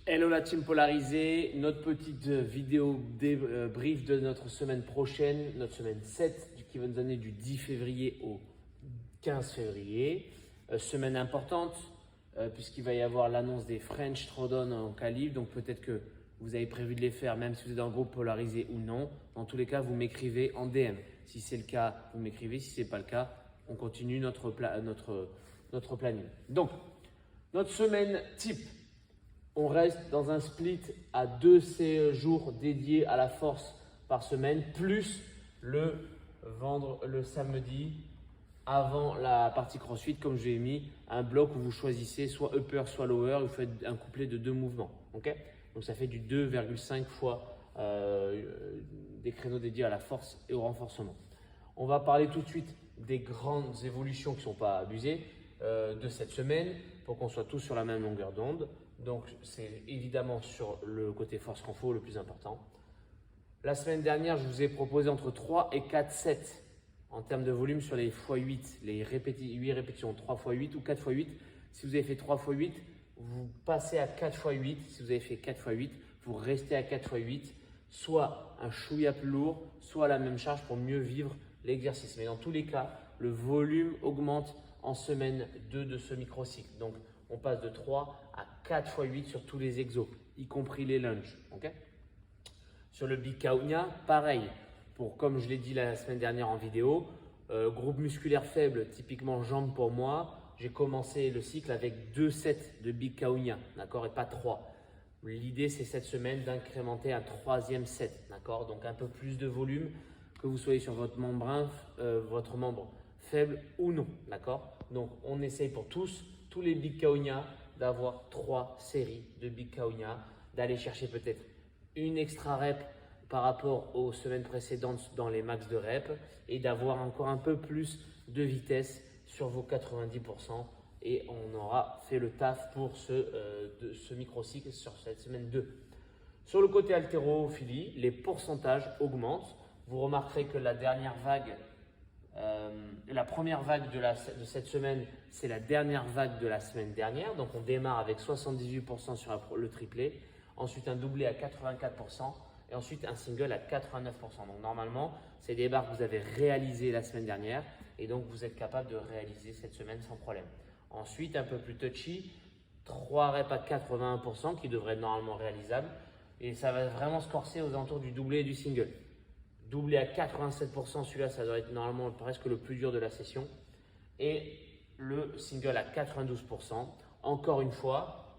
Hello la team polarisée, notre petite vidéo débrief de notre semaine prochaine, notre semaine 7 qui va nous donner du 10 février au 15 février. Semaine importante puisqu'il va y avoir l'annonce des French Throwdown en calibre, donc peut-être que vous avez prévu de les faire même si vous êtes dans le groupe polarisé ou non. Dans tous les cas, vous m'écrivez en DM. Si c'est le cas, vous m'écrivez. Si ce n'est pas le cas, on continue notre planning. Donc, notre semaine type. On reste dans un split à 2 jours dédiés à la force par semaine, plus le samedi avant la partie CrossFit, comme je l'ai mis, un bloc où vous choisissez soit upper, soit lower, vous faites un couplet de 2 mouvements. Okay, donc ça fait du 2,5 fois des créneaux dédiés à la force et au renforcement. On va parler tout de suite des grandes évolutions qui ne sont pas abusées de cette semaine pour qu'on soit tous sur la même longueur d'onde. Donc, c'est évidemment sur le côté force renfo le plus important. La semaine dernière, je vous ai proposé entre 3 et 4 sets en termes de volume sur les x8, les 8 répétitions, 3 x 8 ou 4 x 8. Si vous avez fait 3 x 8, vous passez à 4 x 8. Si vous avez fait 4 x 8, vous restez à 4 x 8, soit un chouïa plus lourd, soit la même charge pour mieux vivre l'exercice. Mais dans tous les cas, le volume augmente en semaine 2 de ce microcycle. Donc, on passe de 3 à 4 x 8 sur tous les exos, y compris les lunges. Okay, sur le Big Kaunia, pareil. Comme je l'ai dit la semaine dernière en vidéo, groupe musculaire faible, typiquement jambes pour moi, j'ai commencé le cycle avec 2 sets de Big Kaunia, d'accord, et pas 3. L'idée, c'est cette semaine d'incrémenter un 3e set, d'accord, donc un peu plus de volume, que vous soyez sur votre membre faible ou non, d'accord. Donc, on essaye pour tous les Big Kaunia, d'avoir 3 séries de Big Kaunia, d'aller chercher peut-être une extra rep par rapport aux semaines précédentes dans les max de rep et d'avoir encore un peu plus de vitesse sur vos 90% et on aura fait le taf pour ce microcycle sur cette semaine 2. Sur le côté haltérophilie, les pourcentages augmentent. Vous remarquerez que la dernière vague la première vague de cette semaine, c'est la dernière vague de la semaine dernière. Donc, on démarre avec 78% sur le triplé, ensuite un doublé à 84% et ensuite un single à 89%. Donc, normalement, c'est des barres que vous avez réalisées la semaine dernière et donc vous êtes capable de réaliser cette semaine sans problème. Ensuite, un peu plus touchy, 3 reps à 81% qui devraient être normalement réalisables et ça va vraiment se corser aux alentours du doublé et du single. Doublé à 87%, celui-là, ça doit être normalement presque le plus dur de la session. Et le single à 92%. Encore une fois,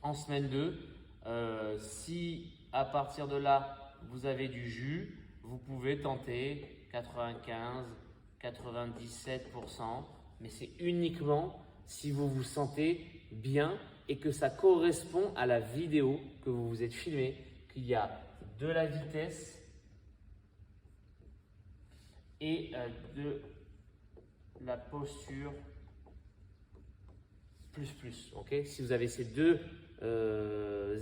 en semaine 2, si à partir de là, vous avez du jus, vous pouvez tenter 95, 97%. Mais c'est uniquement si vous vous sentez bien et que ça correspond à la vidéo que vous vous êtes filmé, qu'il y a de la vitesse et de la posture plus. Okay, si vous avez ces deux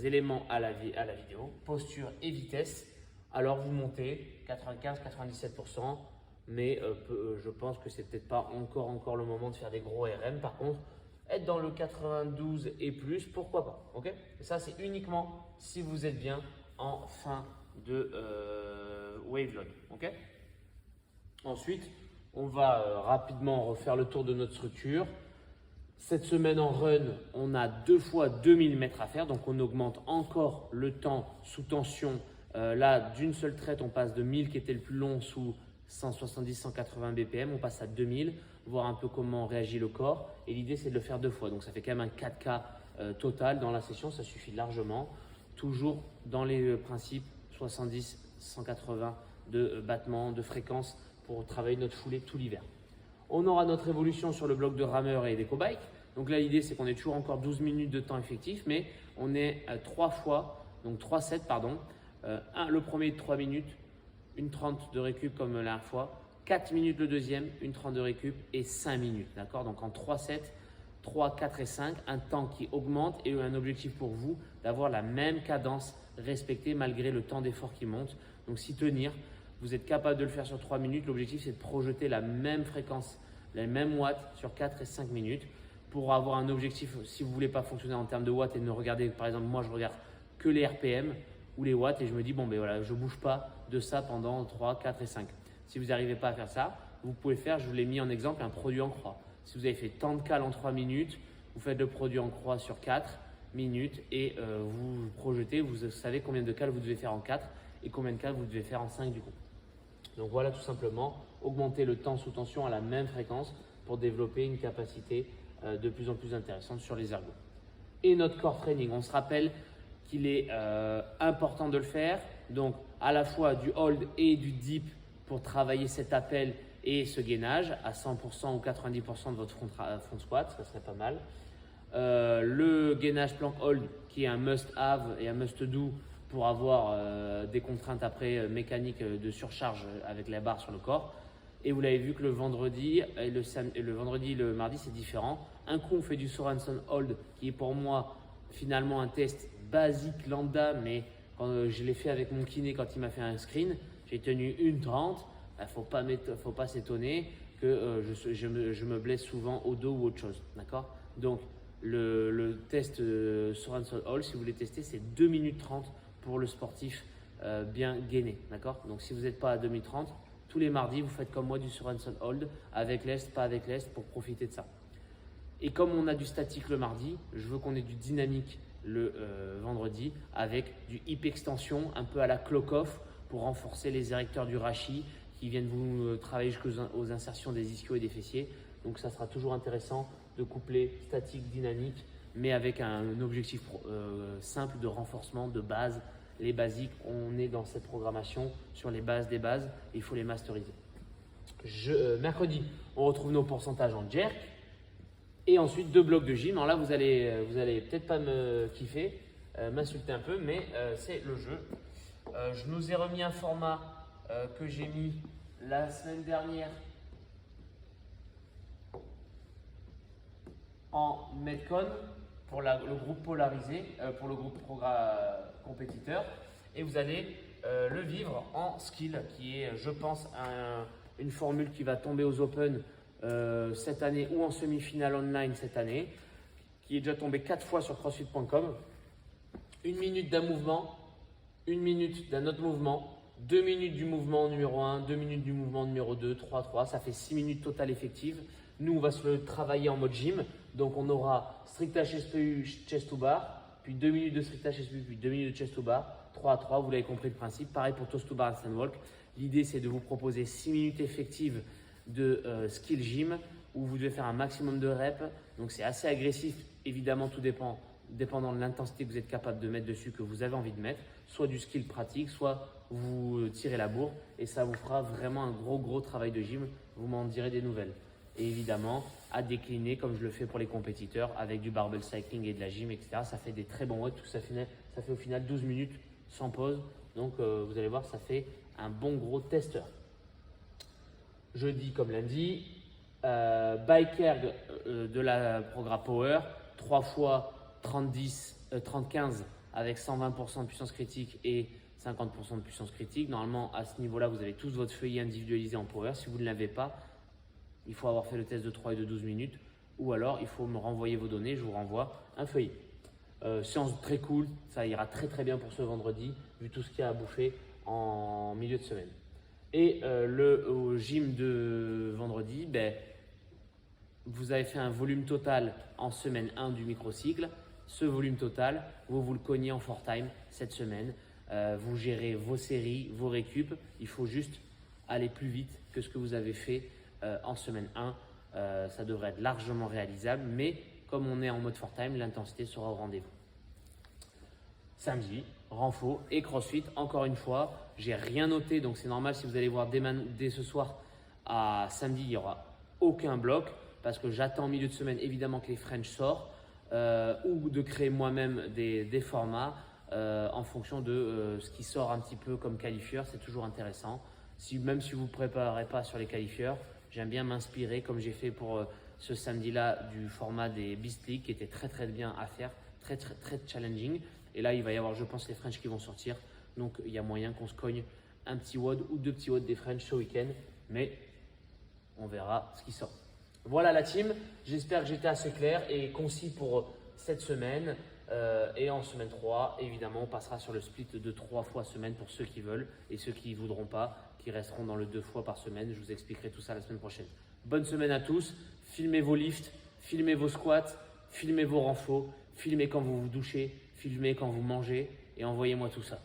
éléments à la vidéo, posture et vitesse, alors vous montez 95-97%, mais je pense que c'est peut-être pas encore le moment de faire des gros RM. Par contre, être dans le 92 et plus, pourquoi pas. Okay, et ça, c'est uniquement si vous êtes bien en fin de wave load. Okay, ensuite, on va rapidement refaire le tour de notre structure. Cette semaine en run, on a 2 fois 2000 mètres à faire, donc on augmente encore le temps sous tension. Là, d'une seule traite, on passe de 1000 qui était le plus long sous 170-180 BPM, on passe à 2000, voir un peu comment réagit le corps. Et l'idée, c'est de le faire 2 fois, donc ça fait quand même un 4K total dans la session, ça suffit largement. Toujours dans les principes 70-180 de battements, de fréquence, pour travailler notre foulée tout l'hiver. On aura notre évolution sur le bloc de rameur et d'EcoBike. Donc là, l'idée, c'est qu'on est toujours encore 12 minutes de temps effectif, mais on est à 3 sets, pardon. Le premier, 3 minutes, une 30 de récup comme la dernière fois, 4 minutes le deuxième, une 30 de récup et 5 minutes. D'accord? Donc en 3 sets, 3, 4 et 5, un temps qui augmente et un objectif pour vous d'avoir la même cadence respectée malgré le temps d'effort qui monte. Donc s'y tenir. Vous êtes capable de le faire sur 3 minutes. L'objectif, c'est de projeter la même fréquence, les mêmes watts sur 4 et 5 minutes. pour avoir un objectif, si vous ne voulez pas fonctionner en termes de watts et ne regarder, par exemple, moi je regarde que les RPM ou les watts et je me dis, bon ben voilà, je ne bouge pas de ça pendant 3, 4 et 5. Si vous n'arrivez pas à faire ça, vous pouvez faire, je vous l'ai mis en exemple, un produit en croix. Si vous avez fait tant de cales en 3 minutes, vous faites le produit en croix sur 4 minutes et vous projetez, vous savez combien de cales vous devez faire en 4 et combien de cales vous devez faire en 5 du coup. Donc voilà, tout simplement, augmenter le temps sous tension à la même fréquence pour développer une capacité de plus en plus intéressante sur les ergots. Et notre core training, on se rappelle qu'il est important de le faire, donc à la fois du hold et du dip pour travailler cet appel et ce gainage à 100% ou 90% de votre front squat, ça serait pas mal. Le gainage plank hold qui est un must have et un must do pour avoir des contraintes après mécaniques de surcharge avec la barre sur le corps. Et vous l'avez vu que le vendredi et le mardi c'est différent. Un coup on fait du Sorensen hold qui est pour moi finalement un test basique lambda, mais quand je l'ai fait avec mon kiné quand il m'a fait un screen, j'ai tenu 1,30. Il ne faut pas s'étonner que je me blesse souvent au dos ou autre chose. D'accord? Donc le test Sorensen hold, si vous voulez tester, c'est 2 minutes 30 pour le sportif bien gainé. D'accord? Donc si vous n'êtes pas à 2 minutes 30, tous les mardis, vous faites comme moi du Sorensen hold, avec l'est, pas avec l'est, pour profiter de ça. Et comme on a du statique le mardi, je veux qu'on ait du dynamique le vendredi, avec du hip extension, un peu à la clock-off, pour renforcer les érecteurs du rachis, qui viennent vous travailler jusqu'aux insertions des ischios et des fessiers. Donc ça sera toujours intéressant de coupler statique, dynamique, mais avec un objectif simple de renforcement, de base. Les basiques, on est dans cette programmation sur les bases des bases, il faut les masteriser. Mercredi, on retrouve nos pourcentages en jerk et ensuite 2 blocs de gym. Alors là, vous allez peut-être pas me kiffer, m'insulter un peu, mais c'est le jeu. Je nous ai remis un format que j'ai mis la semaine dernière en Metcon pour le groupe polarisé, pour le groupe compétiteur, et vous allez le vivre en skill, qui est, je pense, une formule qui va tomber aux Open cette année ou en semi-finale online cette année, qui est déjà tombé 4 fois sur crossfit.com. 1 minute d'un mouvement, 1 minute d'un autre mouvement, 2 minutes du mouvement numéro 1, 2 minutes du mouvement numéro 2, 3, ça fait 6 minutes totales effectives. Nous, on va se le travailler en mode gym. Donc, on aura strict HSPU, chest to bar, puis 2 minutes de strict HSPU, puis 2 minutes de chest to bar, 3, vous l'avez compris le principe. Pareil pour toast to bar and stand walk. L'idée, c'est de vous proposer 6 minutes effectives de skill gym où vous devez faire un maximum de reps. Donc, c'est assez agressif. Évidemment, tout dépendant de l'intensité que vous êtes capable de mettre dessus, que vous avez envie de mettre. Soit du skill pratique, soit vous tirez la bourre et ça vous fera vraiment un gros travail de gym. Vous m'en direz des nouvelles. Et évidemment, à décliner comme je le fais pour les compétiteurs avec du barbell cycling et de la gym, etc. Ça fait des très bons watts. Ça fait au final 12 minutes sans pause. Donc, vous allez voir, ça fait un bon gros testeur. Jeudi, comme lundi, bike erg de la programme Power, 3 fois 30-15 avec 120% de puissance critique et 50% de puissance critique. Normalement, à ce niveau-là, vous avez tous votre feuillet individualisé en Power. Si vous ne l'avez pas, il faut avoir fait le test de 3 et de 12 minutes ou alors il faut me renvoyer vos données, je vous renvoie un feuillet. Séance très cool, ça ira très bien pour ce vendredi vu tout ce qu'il y a à bouffer en milieu de semaine. Et au gym de vendredi, vous avez fait un volume total en semaine 1 du microcycle. Ce volume total, vous le cognez en 4 time cette semaine. Vous gérez vos séries, vos récup. Il faut juste aller plus vite que ce que vous avez fait en semaine 1. Ça devrait être largement réalisable, mais comme on est en mode 4 time, l'intensité sera au rendez-vous. Samedi, renfo et crossfit. Encore une fois, j'ai rien noté, donc c'est normal si vous allez voir dès ce soir à samedi, il n'y aura aucun bloc parce que j'attends au milieu de semaine évidemment que les French sortent ou de créer moi-même des formats en fonction de ce qui sort un petit peu comme qualifieur. C'est toujours intéressant. Même si vous ne préparez pas sur les qualifieurs, j'aime bien m'inspirer comme j'ai fait pour ce samedi-là du format des Beast League qui était très bien à faire, très challenging. Et là, il va y avoir, je pense, les French qui vont sortir. Donc, il y a moyen qu'on se cogne un petit WOD ou 2 petits WOD des French ce week-end. Mais on verra ce qui sort. Voilà la team, j'espère que j'étais assez clair et concis pour cette semaine. Et en semaine 3, évidemment, on passera sur le split de 3 fois semaine pour ceux qui veulent et ceux qui ne voudront pas, qui resteront dans le 2 fois par semaine. Je vous expliquerai tout ça la semaine prochaine. Bonne semaine à tous, filmez vos lifts, filmez vos squats, filmez vos renforts, filmez quand vous vous douchez, filmez quand vous mangez et envoyez-moi tout ça.